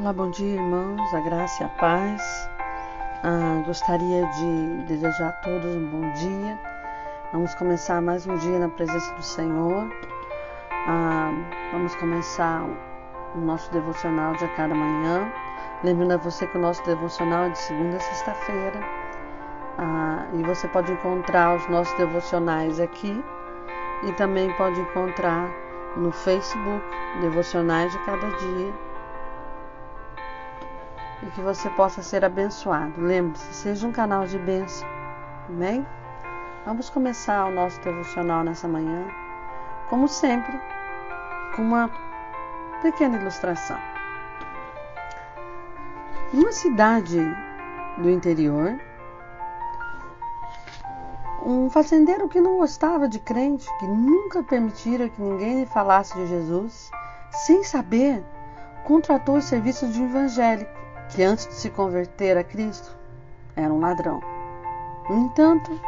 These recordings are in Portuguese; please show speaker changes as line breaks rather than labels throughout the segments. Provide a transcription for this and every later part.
Olá, bom dia, irmãos, a graça e a paz. Gostaria de desejar a todos um bom dia. Vamos começar mais um dia na presença do Senhor. Vamos começar o nosso devocional de a cada manhã. Lembrando a você que o nosso devocional é de segunda a sexta-feira. E você pode encontrar os nossos devocionais aqui e também pode encontrar no Facebook, Devocionais de Cada Dia. E que você possa ser abençoado. Lembre-se, seja um canal de bênção. Amém? Vamos começar o nosso devocional nessa manhã, como sempre, com uma pequena ilustração. Numa cidade do interior, um fazendeiro que não gostava de crente, que nunca permitira que ninguém lhe falasse de Jesus, sem saber, contratou os serviços de um evangélico, que antes de se converter a Cristo, era um ladrão. No entanto,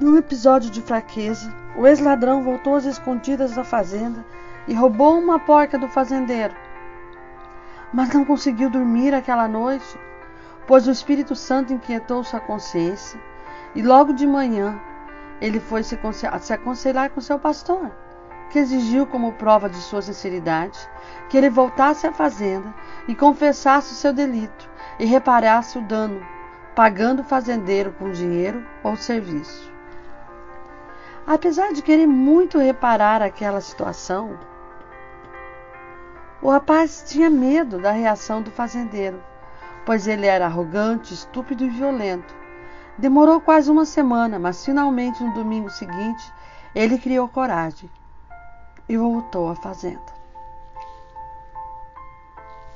num episódio de fraqueza, o ex-ladrão voltou às escondidas da fazenda e roubou uma porca do fazendeiro. Mas não conseguiu dormir aquela noite, pois o Espírito Santo inquietou sua consciência, e logo de manhã ele foi se aconselhar com seu pastor, que exigiu como prova de sua sinceridade que ele voltasse à fazenda e confessasse o seu delito e reparasse o dano, pagando o fazendeiro com dinheiro ou serviço. Apesar de querer muito reparar aquela situação, o rapaz tinha medo da reação do fazendeiro, pois ele era arrogante, estúpido e violento. Demorou quase uma semana, mas finalmente no domingo seguinte ele criou coragem e voltou à fazenda.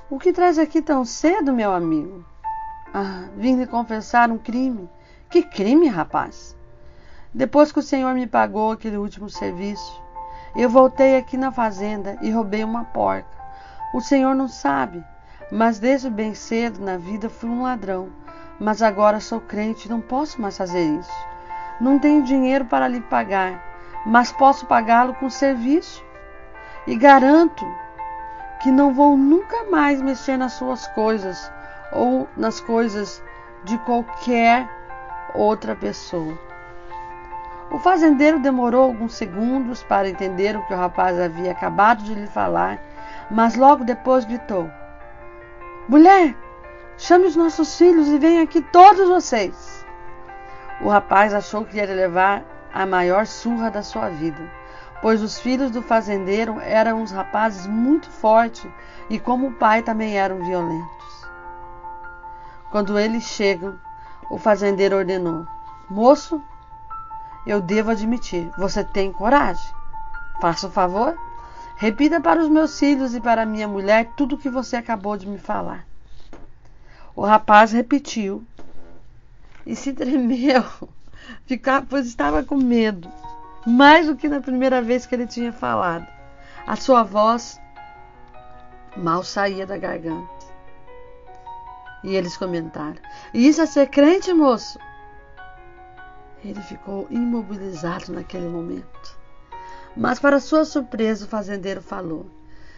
O que traz aqui tão cedo, meu amigo? Vim lhe confessar um crime. Que crime, rapaz? Depois que o Senhor me pagou aquele último serviço, eu voltei aqui na fazenda e roubei uma porca. O Senhor não sabe, mas desde bem cedo na vida fui um ladrão. Mas agora sou crente e não posso mais fazer isso. Não tenho dinheiro para lhe pagar, mas posso pagá-lo com serviço. E garanto que não vou nunca mais mexer nas suas coisas ou nas coisas de qualquer outra pessoa. O fazendeiro demorou alguns segundos para entender o que o rapaz havia acabado de lhe falar, mas logo depois gritou: "Mulher, chame os nossos filhos e venham aqui todos vocês." O rapaz achou que ia levar a maior surra da sua vida, pois os filhos do fazendeiro eram uns rapazes muito fortes e, como o pai, também eram violentos. Quando eles chegam, o fazendeiro ordenou: "Moço, eu devo admitir, você tem coragem. Faça o favor, repita para os meus filhos e para minha mulher tudo o que você acabou de me falar." O rapaz repetiu e se tremeu, pois estava com medo, mais do que na primeira vez que ele tinha falado. A sua voz mal saía da garganta. E eles comentaram: "E isso é ser crente, moço?" Ele ficou imobilizado naquele momento. Mas, para sua surpresa, o fazendeiro falou: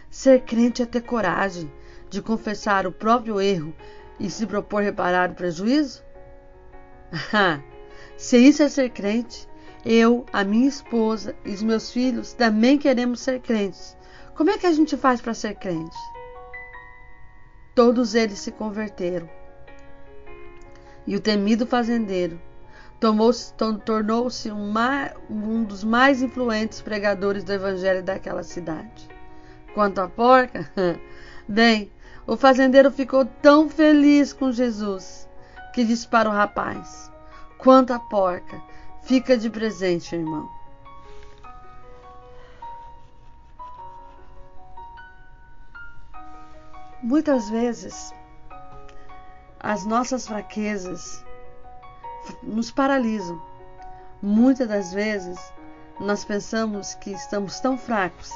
"Ser crente é ter coragem de confessar o próprio erro e se propor reparar o prejuízo?" Se isso é ser crente, eu, a minha esposa e os meus filhos também queremos ser crentes. Como é que a gente faz para ser crente? Todos eles se converteram. E o temido fazendeiro tornou-se um dos mais influentes pregadores do evangelho daquela cidade. Quanto à porca, bem, o fazendeiro ficou tão feliz com Jesus que disse para o rapaz: "Quanto à porca, fica de presente, irmão." Muitas vezes, as nossas fraquezas nos paralisam. Muitas das vezes, nós pensamos que estamos tão fracos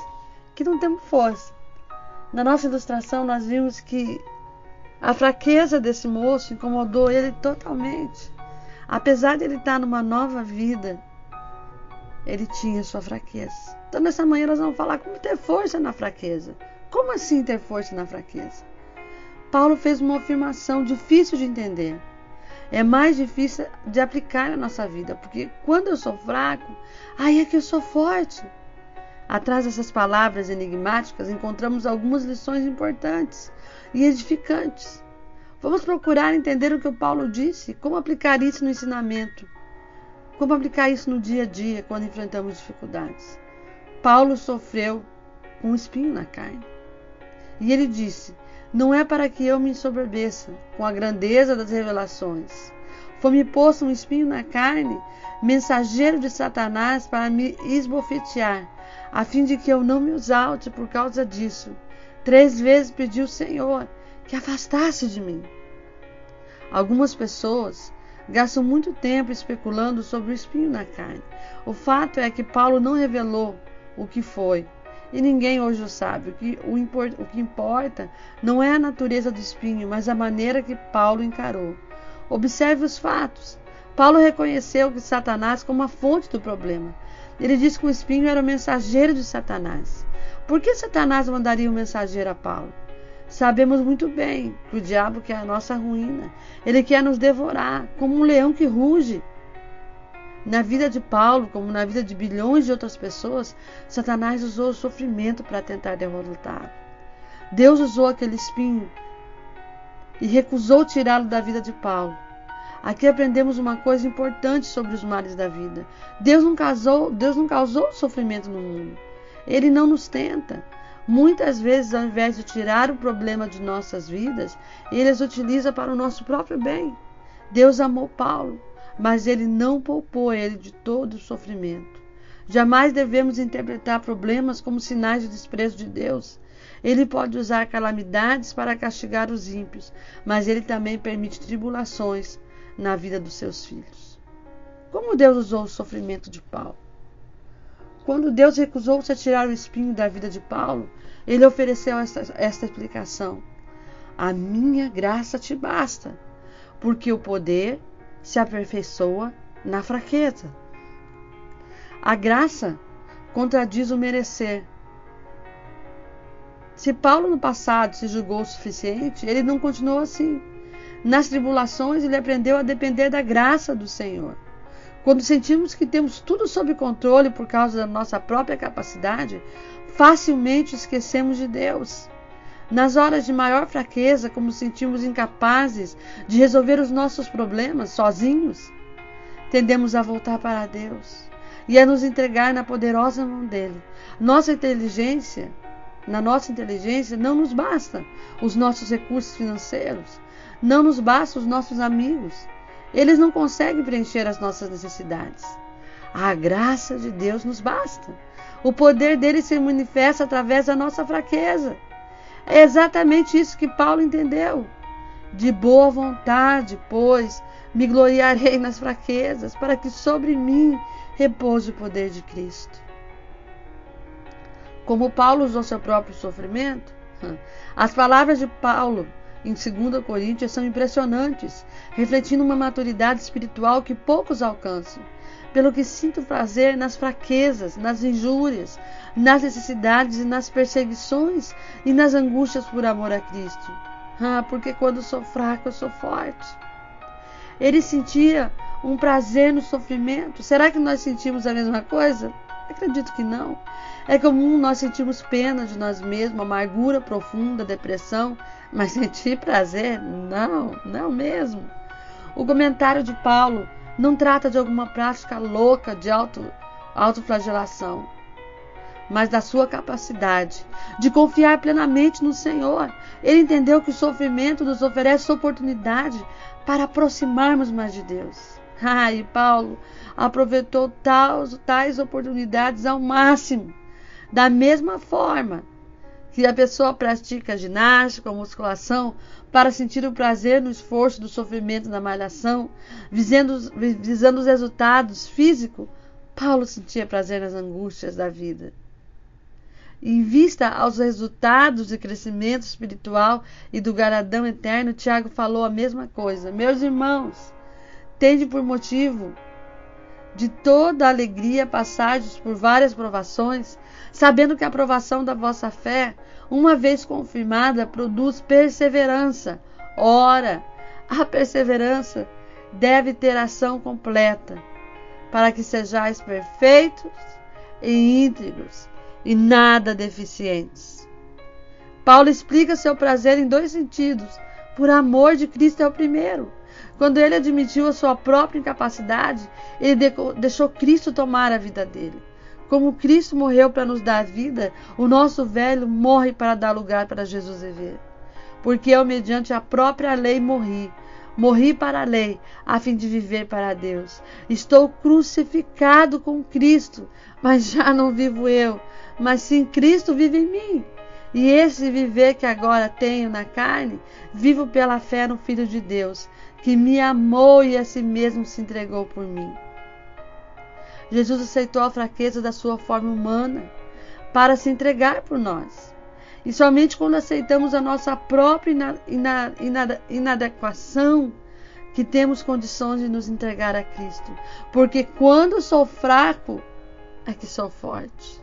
que não temos força. Na nossa ilustração, nós vimos que a fraqueza desse moço incomodou ele totalmente. Apesar de ele estar numa nova vida, ele tinha sua fraqueza. Então, nessa manhã, nós vamos falar como ter força na fraqueza. Como assim ter força na fraqueza? Paulo fez uma afirmação difícil de entender. É mais difícil de aplicar na nossa vida, porque quando eu sou fraco, aí é que eu sou forte. Atrás dessas palavras enigmáticas, encontramos algumas lições importantes e edificantes. Vamos procurar entender o que o Paulo disse, como aplicar isso no ensinamento, como aplicar isso no dia a dia, quando enfrentamos dificuldades. Paulo sofreu com um espinho na carne. E ele disse: não é para que eu me ensoberbeça com a grandeza das revelações. Foi-me posto um espinho na carne, mensageiro de Satanás para me esbofetear, a fim de que eu não me exalte por causa disso. 3 vezes pedi ao Senhor que afastasse de mim. Algumas pessoas gastam muito tempo especulando sobre o espinho na carne. O fato é que Paulo não revelou o que foi. E ninguém hoje o sabe. O que importa não é a natureza do espinho, mas a maneira que Paulo encarou. Observe os fatos. Paulo reconheceu que Satanás como a fonte do problema. Ele disse que o espinho era o mensageiro de Satanás. Por que Satanás mandaria um mensageiro a Paulo? Sabemos muito bem que o diabo quer a nossa ruína. Ele quer nos devorar, como um leão que ruge. Na vida de Paulo, como na vida de bilhões de outras pessoas, Satanás usou o sofrimento para tentar derrotá-lo. Deus usou aquele espinho e recusou tirá-lo da vida de Paulo. Aqui aprendemos uma coisa importante sobre os males da vida. Deus não causou sofrimento no mundo. Ele não nos tenta. Muitas vezes, ao invés de tirar o problema de nossas vidas, Ele as utiliza para o nosso próprio bem. Deus amou Paulo, mas Ele não poupou ele de todo o sofrimento. Jamais devemos interpretar problemas como sinais de desprezo de Deus. Ele pode usar calamidades para castigar os ímpios, mas Ele também permite tribulações na vida dos seus filhos. Como Deus usou o sofrimento de Paulo? Quando Deus recusou-se a tirar o espinho da vida de Paulo, Ele ofereceu esta explicação: a minha graça te basta, porque o poder se aperfeiçoa na fraqueza. A graça contradiz o merecer. Se Paulo no passado se julgou o suficiente, ele não continuou assim. Nas tribulações, ele aprendeu a depender da graça do Senhor. Quando sentimos que temos tudo sob controle por causa da nossa própria capacidade, facilmente esquecemos de Deus. Nas horas de maior fraqueza, como nos sentimos incapazes de resolver os nossos problemas sozinhos, tendemos a voltar para Deus e a nos entregar na poderosa mão dele. Na nossa inteligência não nos basta os nossos recursos financeiros, não nos basta os nossos amigos. Eles não conseguem preencher as nossas necessidades. A graça de Deus nos basta. O poder dele se manifesta através da nossa fraqueza. É exatamente isso que Paulo entendeu. De boa vontade, pois, me gloriarei nas fraquezas, para que sobre mim repouse o poder de Cristo. Como Paulo usou seu próprio sofrimento, as palavras de Paulo em 2 Coríntios são impressionantes, refletindo uma maturidade espiritual que poucos alcançam. Pelo que sinto prazer nas fraquezas, nas injúrias, nas necessidades e nas perseguições e nas angústias por amor a Cristo. Porque quando sou fraco, eu sou forte. Ele sentia um prazer no sofrimento. Será que nós sentimos a mesma coisa? Acredito que não. É comum nós sentirmos pena de nós mesmos, amargura profunda, depressão, mas sentir prazer? Não mesmo. O comentário de Paulo não trata de alguma prática louca de autoflagelação, mas da sua capacidade de confiar plenamente no Senhor. Ele entendeu que o sofrimento nos oferece oportunidade para aproximarmos mais de Deus. E Paulo aproveitou tais oportunidades ao máximo. Da mesma forma que a pessoa pratica ginástica ou musculação para sentir o prazer no esforço do sofrimento da malhação, visando os resultados físicos, Paulo sentia prazer nas angústias da vida. Em vista aos resultados de crescimento espiritual e do galardão eterno, Tiago falou a mesma coisa. Meus irmãos, tende por motivo de toda alegria passardes por várias provações, sabendo que a provação da vossa fé, uma vez confirmada, produz perseverança. Ora, a perseverança deve ter ação completa, para que sejais perfeitos e íntegros e nada deficientes. Paulo explica seu prazer em dois sentidos. Por amor de Cristo é o primeiro. Quando ele admitiu a sua própria incapacidade, ele deixou Cristo tomar a vida dele. Como Cristo morreu para nos dar vida, o nosso velho morre para dar lugar para Jesus viver. Porque eu, mediante a própria lei, morri para a lei, a fim de viver para Deus. Estou crucificado com Cristo, mas já não vivo eu, mas sim Cristo vive em mim. E esse viver que agora tenho na carne, vivo pela fé no Filho de Deus, que me amou e a si mesmo se entregou por mim. Jesus aceitou a fraqueza da sua forma humana para se entregar por nós. E somente quando aceitamos a nossa própria inadequação que temos condições de nos entregar a Cristo. Porque quando sou fraco, é que sou forte.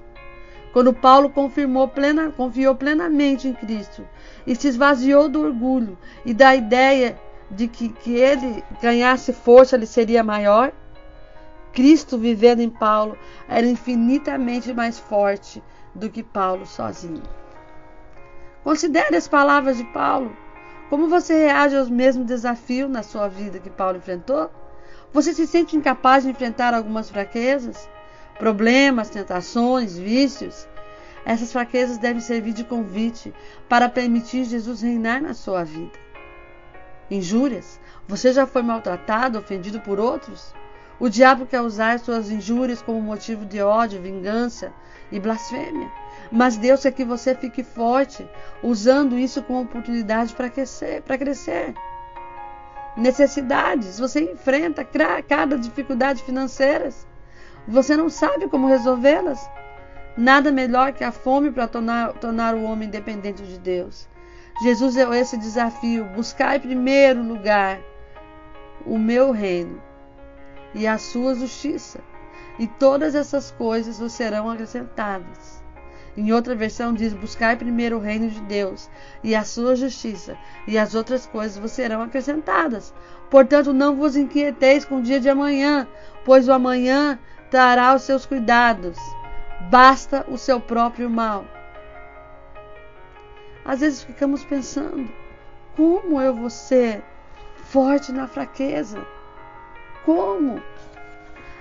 Quando Paulo confiou plenamente em Cristo e se esvaziou do orgulho e da ideia de que ele ganhasse força, ele seria maior, Cristo vivendo em Paulo era infinitamente mais forte do que Paulo sozinho. Considere as palavras de Paulo. Como você reage aos mesmos desafios na sua vida que Paulo enfrentou? Você se sente incapaz de enfrentar algumas fraquezas? Problemas, tentações, vícios? Essas fraquezas devem servir de convite para permitir Jesus reinar na sua vida. Injúrias? Você já foi maltratado, ofendido por outros? O diabo quer usar suas injúrias como motivo de ódio, vingança e blasfêmia. Mas Deus quer que você fique forte, usando isso como oportunidade para crescer. Necessidades. Você enfrenta cada dificuldade financeira. Você não sabe como resolvê-las. Nada melhor que a fome para tornar o homem dependente de Deus. Jesus deu esse desafio: buscar em primeiro lugar o meu reino e a sua justiça, e todas essas coisas vos serão acrescentadas. Em outra versão diz: buscar primeiro o reino de Deus e a sua justiça, e as outras coisas vos serão acrescentadas. Portanto, não vos inquieteis com o dia de amanhã, pois o amanhã trará os seus cuidados. Basta o seu próprio mal. Às vezes ficamos pensando: como eu vou ser forte na fraqueza? Como?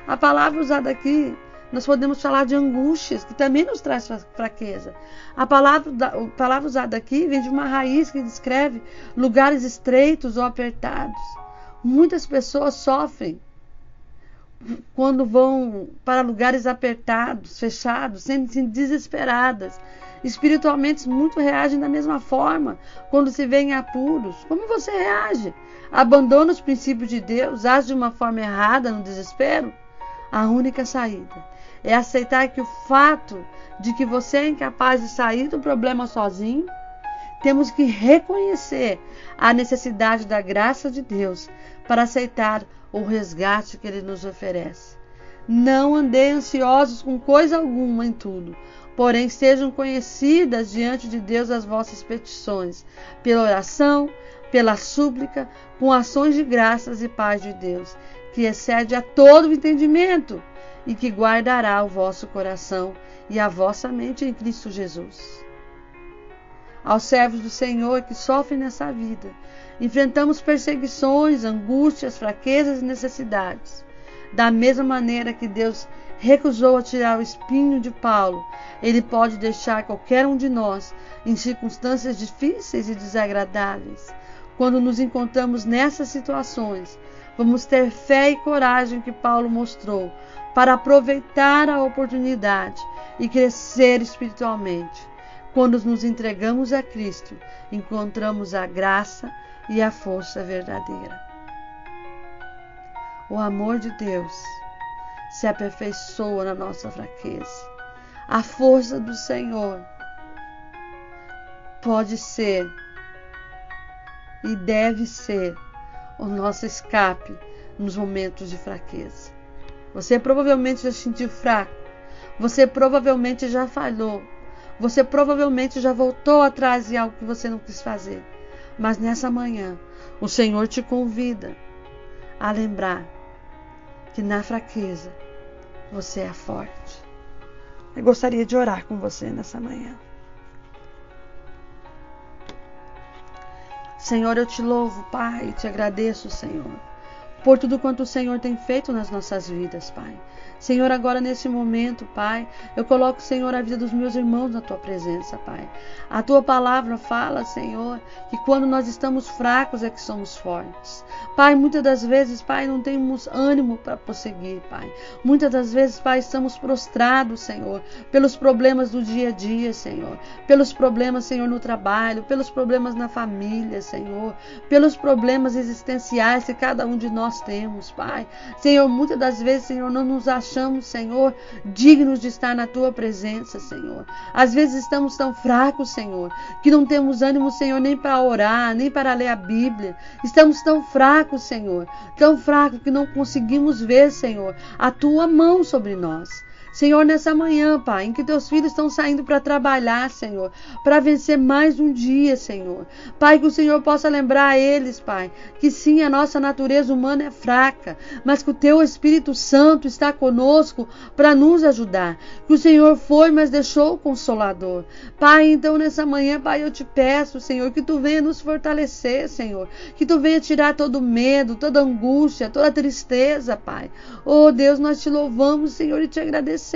A palavra usada aqui, nós podemos falar de angústias, que também nos traz fraqueza. A palavra usada aqui vem de uma raiz que descreve lugares estreitos ou apertados. Muitas pessoas sofrem quando vão para lugares apertados, fechados, sentem-se desesperadas. Espiritualmente, muitos reagem da mesma forma quando se vêem em apuros. Como você reage? Abandona os princípios de Deus? Age de uma forma errada no desespero? A única saída é aceitar que o fato de que você é incapaz de sair do problema sozinho, temos que reconhecer a necessidade da graça de Deus para aceitar o resgate que Ele nos oferece. Não andei ansiosos com coisa alguma em tudo, porém sejam conhecidas diante de Deus as vossas petições, pela oração, pela súplica, com ações de graças e paz de Deus, que excede a todo o entendimento e que guardará o vosso coração e a vossa mente em Cristo Jesus. Aos servos do Senhor que sofrem nessa vida, enfrentamos perseguições, angústias, fraquezas e necessidades. Da mesma maneira que Deus recusou a tirar o espinho de Paulo, Ele pode deixar qualquer um de nós em circunstâncias difíceis e desagradáveis. Quando nos encontramos nessas situações, vamos ter fé e coragem que Paulo mostrou para aproveitar a oportunidade e crescer espiritualmente. Quando nos entregamos a Cristo, encontramos a graça e a força verdadeira. O amor de Deus se aperfeiçoa na nossa fraqueza. A força do Senhor pode ser e deve ser o nosso escape nos momentos de fraqueza. Você provavelmente já se sentiu fraco. Você provavelmente já falhou. Você provavelmente já voltou atrás em algo que você não quis fazer. Mas nessa manhã, o Senhor te convida a lembrar que na fraqueza você é forte. Eu gostaria de orar com você nessa manhã. Senhor, eu te louvo, Pai, e te agradeço, Senhor, por tudo quanto o Senhor tem feito nas nossas vidas, Pai. Senhor, agora nesse momento, Pai, eu coloco, Senhor, a vida dos meus irmãos na Tua presença, Pai. A Tua palavra fala, Senhor, que quando nós estamos fracos é que somos fortes. Pai, muitas das vezes, Pai, não temos ânimo para prosseguir, Pai. Muitas das vezes, Pai, estamos prostrados, Senhor, pelos problemas do dia a dia, Senhor. Pelos problemas, Senhor, no trabalho, pelos problemas na família, Senhor. Pelos problemas existenciais que cada um de nós temos, Pai. Senhor, muitas das vezes, Senhor, não nos achamos, Senhor, dignos de estar na Tua presença, Senhor. Às vezes estamos tão fracos, Senhor, que não temos ânimo, Senhor, nem para orar, nem para ler a Bíblia. Estamos tão fracos, Senhor, tão fracos que não conseguimos ver, Senhor, a Tua mão sobre nós. Senhor, nessa manhã, Pai, em que Teus filhos estão saindo para trabalhar, Senhor, para vencer mais um dia, Senhor. Pai, que o Senhor possa lembrar a eles, Pai, que sim, a nossa natureza humana é fraca, mas que o Teu Espírito Santo está conosco para nos ajudar. Que o Senhor foi, mas deixou o Consolador. Pai, então nessa manhã, Pai, eu te peço, Senhor, que Tu venha nos fortalecer, Senhor. Que Tu venha tirar todo medo, toda angústia, toda tristeza, Pai. Oh, Deus, nós te louvamos, Senhor, e te agradecemos,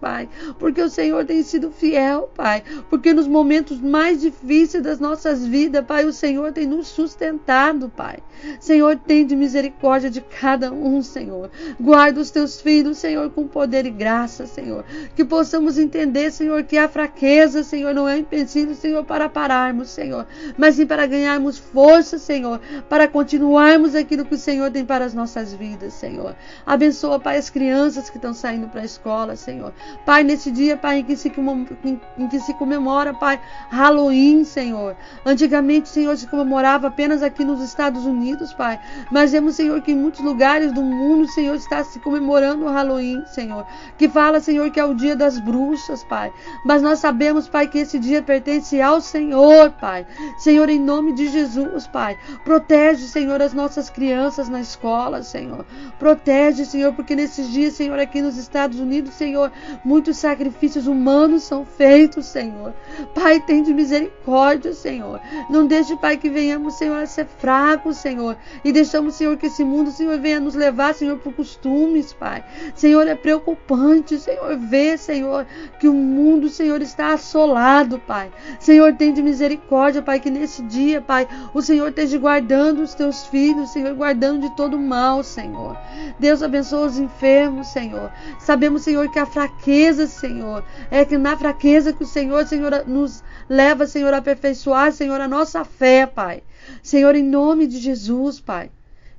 Pai, porque o Senhor tem sido fiel, Pai, porque nos momentos mais difíceis das nossas vidas, Pai, o Senhor tem nos sustentado, Pai. Senhor, tem de misericórdia de cada um, Senhor. Guarda os Teus filhos, Senhor, com poder e graça, Senhor. Que possamos entender, Senhor, que a fraqueza, Senhor, não é um empecilho, Senhor, para pararmos, Senhor, mas sim para ganharmos força, Senhor, para continuarmos aquilo que o Senhor tem para as nossas vidas, Senhor. Abençoa, Pai, as crianças que estão saindo para a escola, Senhor. Pai, nesse dia, Pai, em que se comemora, Pai, Halloween, Senhor. Antigamente, Senhor, se comemorava apenas aqui nos Estados Unidos, Pai. Mas vemos, Senhor, que em muitos lugares do mundo, Senhor, está se comemorando o Halloween, Senhor. Que fala, Senhor, que é o dia das bruxas, Pai. Mas nós sabemos, Pai, que esse dia pertence ao Senhor, Pai. Senhor, em nome de Jesus, Pai. Protege, Senhor, as nossas crianças na escola, Senhor. Protege, Senhor, porque nesses dias, Senhor, aqui nos Estados Unidos, Senhor, muitos sacrifícios humanos são feitos, Senhor. Pai, tem de misericórdia, Senhor. Não deixe, Pai, que venhamos, Senhor, a ser fracos, Senhor. E deixamos, Senhor, que esse mundo, Senhor, venha nos levar, Senhor, por costumes, Pai. Senhor, é preocupante, Senhor, ver, Senhor, que o mundo, Senhor, está assolado, Pai. Senhor, tem de misericórdia, Pai, que nesse dia, Pai, o Senhor esteja guardando os Teus filhos, Senhor, guardando de todo mal, Senhor. Deus abençoa os enfermos, Senhor. Sabemos, Senhor, que a fraqueza, Senhor, é que na fraqueza que o Senhor, nos leva, Senhor, a aperfeiçoar, Senhor, a nossa fé, Pai. Senhor, em nome de Jesus, Pai,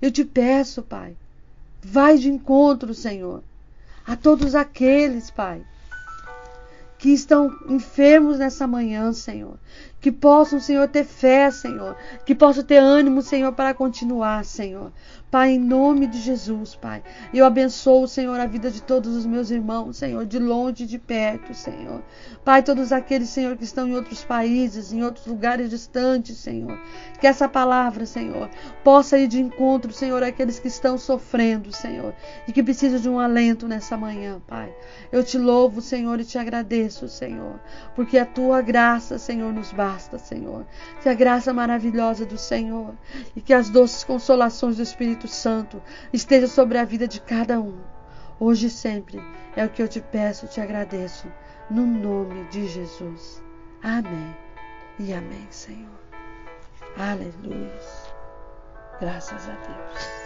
eu te peço, Pai, vai de encontro, Senhor, a todos aqueles, Pai, que estão enfermos nessa manhã, Senhor. Que possam, Senhor, ter fé, Senhor. Que possam ter ânimo, Senhor, para continuar, Senhor. Pai, em nome de Jesus, Pai. Eu abençoo, Senhor, a vida de todos os meus irmãos, Senhor, de longe e de perto, Senhor. Pai, todos aqueles, Senhor, que estão em outros países, em outros lugares distantes, Senhor. Que essa palavra, Senhor, possa ir de encontro, Senhor, àqueles que estão sofrendo, Senhor. E que precisam de um alento nessa manhã, Pai. Eu te louvo, Senhor, e te agradeço, Senhor. Porque a Tua graça, Senhor, nos basta, Senhor. Que a graça maravilhosa do Senhor e que as doces consolações do Espírito Santo estejam sobre a vida de cada um. Hoje e sempre é o que eu te peço e te agradeço. No nome de Jesus. Amém. E amém, Senhor. Aleluia. Graças a Deus.